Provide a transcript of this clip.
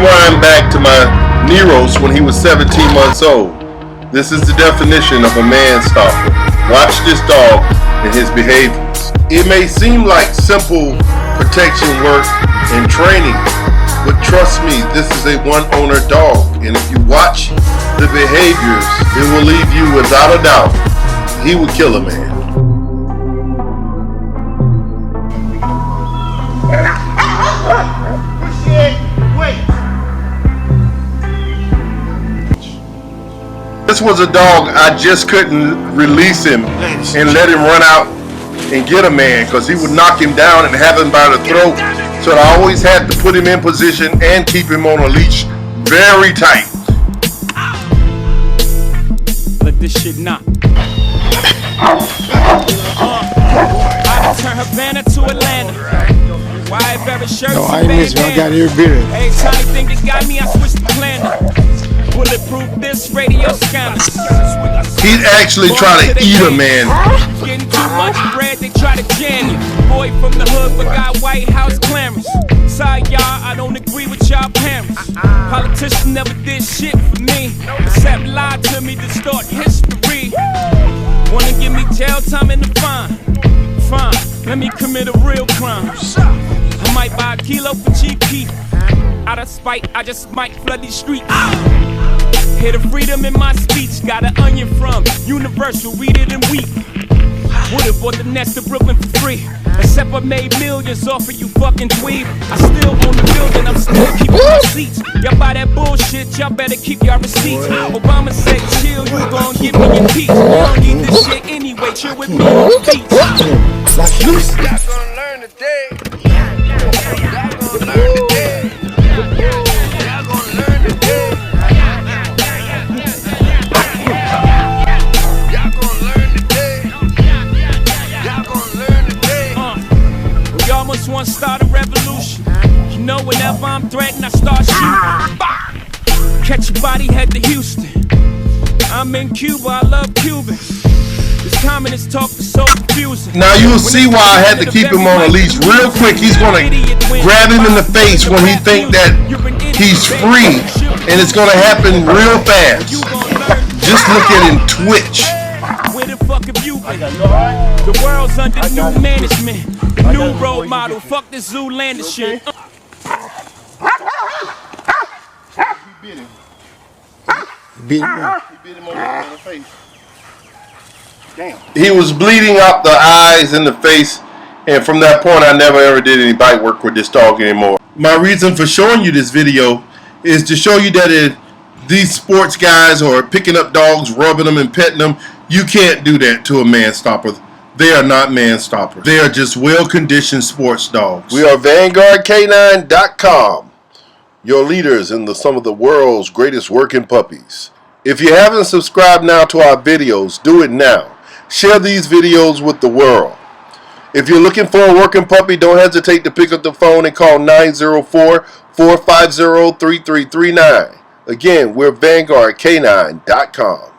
rewind back to my Neros when he was 17 months old. This is the definition of a man stopper. Watch this dog and his behaviors. It may seem like simple protection work and training, but trust me, this is a one-owner dog, and if you watch the behaviors, it will leave you without a doubt. He would kill a man. This was a dog, I just couldn't release him and let him run out and get a man, because he would knock him down and have him by the throat. So I always had to put him in position and keep him on a leash very tight. Let this shit knock. I turn Havana to Atlanta. Why very shirts? No, I ain't missing. I got every bit of it. Every tiny thing that got me, I switched the planner. Bulletproof this radio scanner. He'd actually try to eat a man. Getting too much bread, they try to jam you. Boy from the hood, but got White House clamors. Sorry, y'all, I don't agree with y'all parents. Politicians never did shit for me, except lie to me, distort history. Wanna give me jail time and the fine? Fine, let me commit a real crime. I might buy a kilo for GP. Out of spite, I just might flood these streets. Hear the freedom in my speech. Got an onion from Universal, read it and weep. Would've bought the nest to Brooklyn for free, except I made millions off of you fucking dweeb. I still own the building, I'm still keeping my seats. Y'all buy that bullshit, y'all better keep your receipts. Obama said chill, you gon' give me your peace. You don't need this shit anyway, chill with me on the beach. Y'all gonna learn today. Y'all gonna learn today. Y'all gonna learn today. Y'all gonna learn today. Y'all gonna learn today. Y'all must want to start a revolution. You know whenever I'm threatened, I start shooting. Catch your body, head to Houston. I'm in Cuba, I love Cubans. This communist talk is so confusing. Now you'll see why I had to keep him on a leash. Real quick, he's gonna grab him in the face when he think that he's free, and it's gonna happen real fast. Just look at him twitch. Where the fuck have you been? The world's under new management. The new role model. Fuck this Zoolander shit. He bit him. Beat him. He bit him on the face. Damn. He was bleeding out the eyes and the face, and from that point I never ever did any bite work with this dog anymore. My reason for showing you this video is to show you that these sports guys are picking up dogs, rubbing them and petting them. You can't do that to a man stopper. They are not man stoppers. They are just well-conditioned sports dogs. We are VanguardK9.com, your leaders in some of the world's greatest working puppies. If you haven't subscribed now to our videos, do it now. Share these videos with the world. If you're looking for a working puppy, don't hesitate to pick up the phone and call 904-450-3339. Again, we're VanguardK9.com.